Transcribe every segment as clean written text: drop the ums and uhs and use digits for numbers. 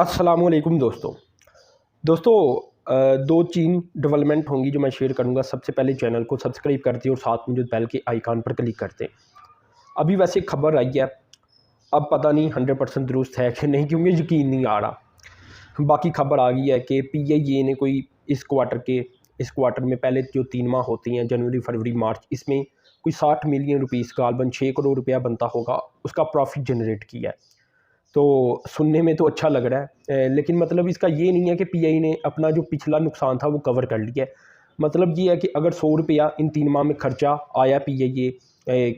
अस्सलामुअलैकुम दोस्तों दो तीन डेवलपमेंट होंगी जो मैं शेयर करूंगा। सबसे पहले चैनल को सब्सक्राइब करते हैं और साथ में जो बेल के आइकन पर क्लिक करते हैं। अभी वैसे खबर आई है, अब पता नहीं 100% दुरुस्त है कि नहीं, क्योंकि यकीन नहीं आ रहा। बाकी खबर आ गई है कि PIA ने कोई इस क्वार्टर में पहले जो 3 माह होती हैं, जनवरी फरवरी मार्च, इसमें कोई 60 मिलियन रुपीज़ गालबन 6 करोड़ रुपया बनता होगा, उसका प्रॉफिट जनरेट किया है। तो सुनने में तो अच्छा लग रहा है, लेकिन मतलब इसका ये नहीं है कि PI ने अपना जो पिछला नुकसान था वो कवर कर लिया है। मतलब ये है कि अगर 100 रुपया इन 3 माह में खर्चा आया PIA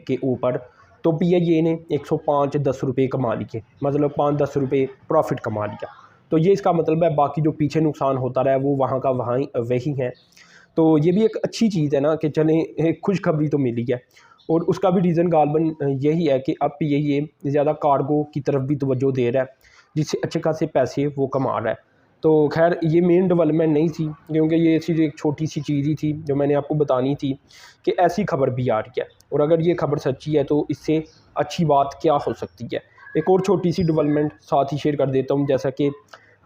के ऊपर, तो PIA ने 105-10 रुपये कमा लिए, मतलब 5-10 रुपये प्रॉफिट कमा लिया। तो ये इसका मतलब है, बाकी जो पीछे नुकसान होता रहा है वो वहाँ का वहाँ वही है। तो ये भी एक अच्छी चीज़ है ना कि चलें, एक खुशखबरी तो मिली है। और उसका भी रीज़न गालबन यही है कि अब ये ज़्यादा कार्गो की तरफ भी तवज्जो दे रहा है, जिससे अच्छे खासे पैसे वो कमा रहा है। तो खैर ये मेन डेवलपमेंट नहीं थी, क्योंकि ये सिर्फ एक छोटी सी चीज़ ही थी जो मैंने आपको बतानी थी कि ऐसी खबर भी आ रही है। और अगर ये खबर सच्ची है तो इससे अच्छी बात क्या हो सकती है। एक और छोटी सी डेवलपमेंट साथ ही शेयर कर देता हूँ, जैसा कि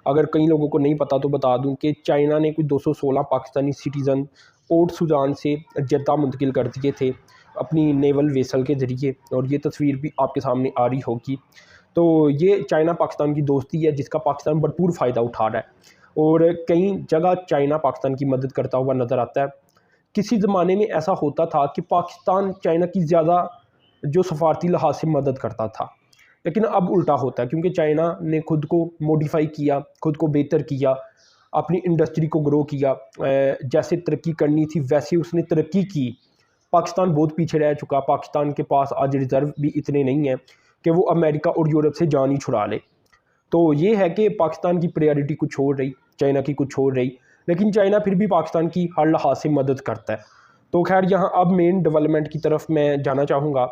अगर कई लोगों को नहीं पता तो बता दूं कि चाइना ने कुछ 216 पाकिस्तानी सिटीज़न पोर्ट सुजान से जद्दा मुंतकिल कर दिए थे अपनी नेवल वेसल के ज़रिए, और ये तस्वीर भी आपके सामने आ रही होगी। तो ये चाइना पाकिस्तान की दोस्ती है जिसका पाकिस्तान भरपूर फ़ायदा उठा रहा है, और कई जगह चाइना पाकिस्तान की मदद करता हुआ नज़र आता है। किसी ज़माने में ऐसा होता था कि पाकिस्तान चाइना की ज़्यादा जो सफारती लिहाज से मदद करता था, लेकिन अब उल्टा होता है, क्योंकि चाइना ने खुद को मॉडिफाई किया, खुद को बेहतर किया, अपनी इंडस्ट्री को ग्रो किया। जैसे तरक्की करनी थी वैसे उसने तरक्की की। पाकिस्तान बहुत पीछे रह चुका। पाकिस्तान के पास आज रिज़र्व भी इतने नहीं हैं कि वो अमेरिका और यूरोप से जान ही छुड़ा ले। तो ये है कि पाकिस्तान की प्रायोरिटी कुछ और रही, चाइना की कुछ और रही, लेकिन चाइना फिर भी पाकिस्तान की हर लिहाज से मदद करता है। तो खैर यहाँ अब मेन डेवलपमेंट की तरफ मैं जाना चाहूँगा।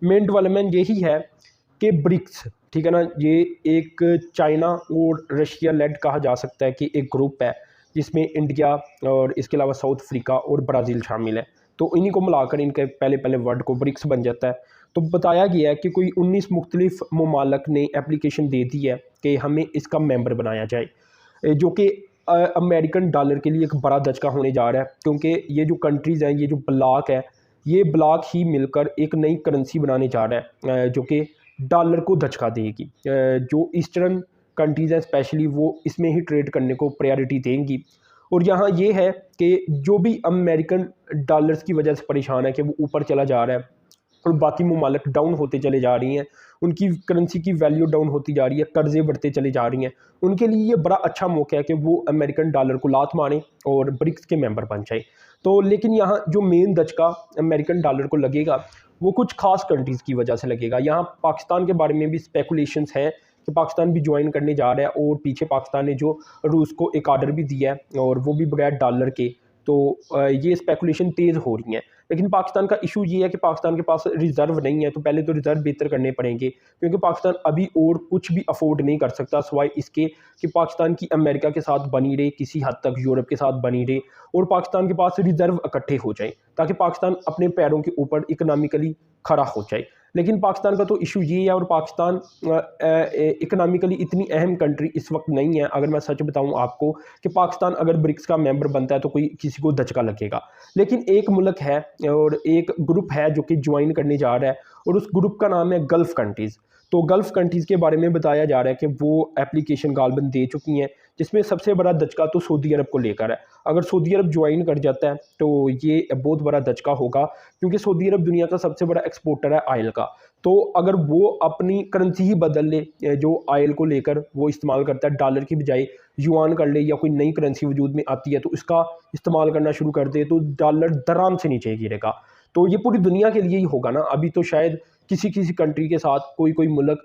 मेन डेवलपमेंट यही है कि ब्रिक्स, ठीक है ना, ये एक चाइना और रशिया लेड कहा जा सकता है कि एक ग्रुप है जिसमें इंडिया और इसके अलावा साउथ अफ्रीका और ब्राज़ील शामिल है। तो इन्हीं को मिलाकर इनके पहले पहले वर्ड को ब्रिक्स बन जाता है। तो बताया गया है कि कोई 19 मुख्तलिफ ममालक ने एप्लीकेशन दे दी है कि हमें इसका मेंबर बनाया जाए, जो कि अमेरिकन डॉलर के लिए एक बड़ा धचका होने जा रहा है, क्योंकि ये जो कंट्रीज़ हैं, ये जो ब्लॉक है, ये ब्लॉक ही मिलकर एक नई करेंसी बनाने जा रहा है, जो कि डॉलर को धचका देगी। जो ईस्टर्न कंट्रीज़ हैं स्पेशली, वो इसमें ही ट्रेड करने को प्रायोरिटी देंगी। और यहाँ ये है कि जो भी अमेरिकन डॉलर्स की वजह से परेशान है कि वो ऊपर चला जा रहा है और बाकी ममालिक डाउन होते चले जा रही हैं, उनकी करेंसी की वैल्यू डाउन होती जा रही है, कर्जे बढ़ते चले जा रही हैं, उनके लिए ये बड़ा अच्छा मौका है कि वो अमेरिकन डॉलर को लात मारें और ब्रिक्स के मेंबर बन जाए। तो लेकिन यहाँ जो मेन दचका अमेरिकन डॉलर को लगेगा वो कुछ खास कंट्रीज़ की वजह से लगेगा। यहाँ पाकिस्तान के बारे में भी स्पेकुलेशंस हैं कि पाकिस्तान भी ज्वाइन करने जा रहा है, और पीछे पाकिस्तान ने जो रूस को एक आर्डर भी दिया है और वो भी बगैर डॉलर के। तो ये स्पेकुलेशन तेज़ हो रही हैं। लेकिन पाकिस्तान का इशू ये है कि पाकिस्तान के पास रिज़र्व नहीं है, तो पहले तो रिज़र्व बेहतर करने पड़ेंगे, क्योंकि पाकिस्तान अभी और कुछ भी अफोर्ड नहीं कर सकता सिवाय इसके कि पाकिस्तान की अमेरिका के साथ बनी रहे, किसी हद तक यूरोप के साथ बनी रहे, और पाकिस्तान के पास रिज़र्व इकट्ठे हो जाए ताकि पाकिस्तान अपने पैरों के ऊपर इकनॉमिकली खड़ा हो जाए। लेकिन पाकिस्तान का तो इशू ये है, और पाकिस्तान इकनॉमिकली इतनी अहम कंट्री इस वक्त नहीं है। अगर मैं सच बताऊं आपको कि पाकिस्तान अगर ब्रिक्स का मेंबर बनता है तो कोई किसी को धचका लगेगा, लेकिन एक मुल्क है और एक ग्रुप है जो कि ज्वाइन करने जा रहा है, और उस ग्रुप का नाम है गल्फ़ कंट्रीज़। तो गल्फ़ कंट्रीज़ के बारे में बताया जा रहा है कि वो एप्लीकेशन गालबन दे चुकी हैं, जिसमें सबसे बड़ा धचका तो सऊदी अरब को लेकर है। अगर सऊदी अरब ज्वाइन कर जाता है तो ये बहुत बड़ा धचका होगा, क्योंकि सऊदी अरब दुनिया का सबसे बड़ा एक्सपोर्टर है ऑयल का। तो अगर वो अपनी करेंसी ही बदल ले, जो ऑयल को लेकर वो इस्तेमाल करता है, डॉलर की बजाय युआन कर ले, या कोई नई करेंसी वजूद में आती है तो इसका इस्तेमाल करना शुरू कर दे, तो डॉलर धड़ाम से नीचे गिरेगा। तो ये पूरी दुनिया के लिए ही होगा ना। अभी तो शायद किसी किसी कंट्री के साथ कोई कोई मुल्क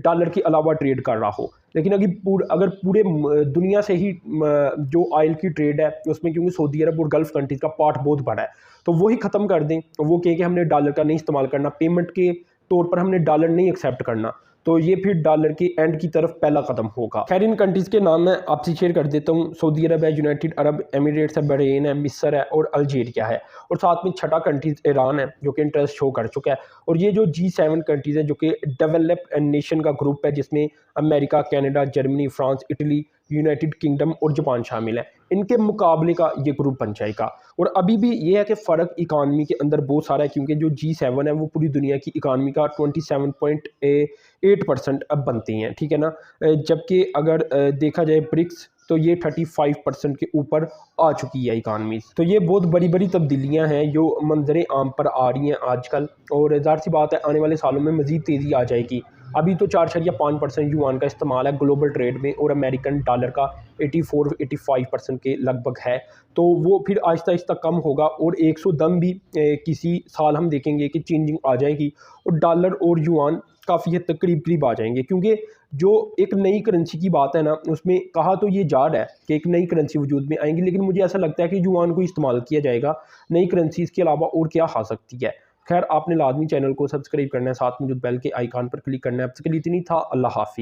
डॉलर के अलावा ट्रेड कर रहा हो, लेकिन अगर पूरे दुनिया से ही जो ऑयल की ट्रेड है उसमें, क्योंकि सऊदी अरब और गल्फ़ कंट्रीज़ का पार्ट बहुत बड़ा है, तो वही ख़त्म कर दें, वो कहें कि हमने डॉलर का नहीं इस्तेमाल करना, पेमेंट के तौर पर हमने डॉलर नहीं एक्सेप्ट करना, तो ये फिर डॉलर के एंड की तरफ पहला कदम होगा। खैर इन कंट्रीज़ के नाम मैं आपसे शेयर कर देता हूँ। सऊदी अरब है, यूनाइटेड अरब एमिरेट्स है, बहरीन है, मिस्र है और अल्जीरिया है, और साथ में छठा कंट्रीज़ ईरान है जो कि इंटरेस्ट शो कर चुका है। और ये जो G7 कंट्रीज़ है जो कि डेवलप नेशन का ग्रुप है, जिसमें America, Canada, Germany, France, Italy, United kingdom और जापान शामिल है, इनके मुकाबले का ये ग्रुप बन जाएगा। और अभी भी ये है कि फ़र्क इकानमी के अंदर बहुत सारा है, क्योंकि जो G7 है वो पूरी दुनिया की इकानमी का 27.8% अब बनती हैं, ठीक है ना। जबकि अगर देखा जाए ब्रिक्स, तो ये 35% के ऊपर आ चुकी है इकानमी। तो ये बहुत बड़ी बड़ी तब्दीलियां हैं जो मंजर आम पर आ रही हैं आजकल, और ज़ाहिर सी बात है आने वाले सालों में मज़ीद तेज़ी आ जाएगी। अभी तो 4.5% युआन का इस्तेमाल है ग्लोबल ट्रेड में, और अमेरिकन डॉलर का 84-85% के लगभग है। तो वो फिर आहिस्ता आहिस्ता कम होगा, और 100 दम भी किसी साल हम देखेंगे कि चेंजिंग आ जाएगी, और डॉलर और युआन काफ़ी हद तक करीब करीब आ जाएंगे। क्योंकि जो एक नई करेंसी की बात है ना, उसमें कहा तो ये जा रहा है कि एक नई करेंसी वजूद में आएंगी, लेकिन मुझे ऐसा लगता है कि युआन को इस्तेमाल किया जाएगा। नई करेंसीज़ के अलावा और क्या आ सकती है। खैर आपने लाजमी चैनल को सब्सक्राइब करना है, साथ में जो बेल के आइकन पर क्लिक करना है। अब तक के लिए इतनी था। अल्लाह हाफिज़।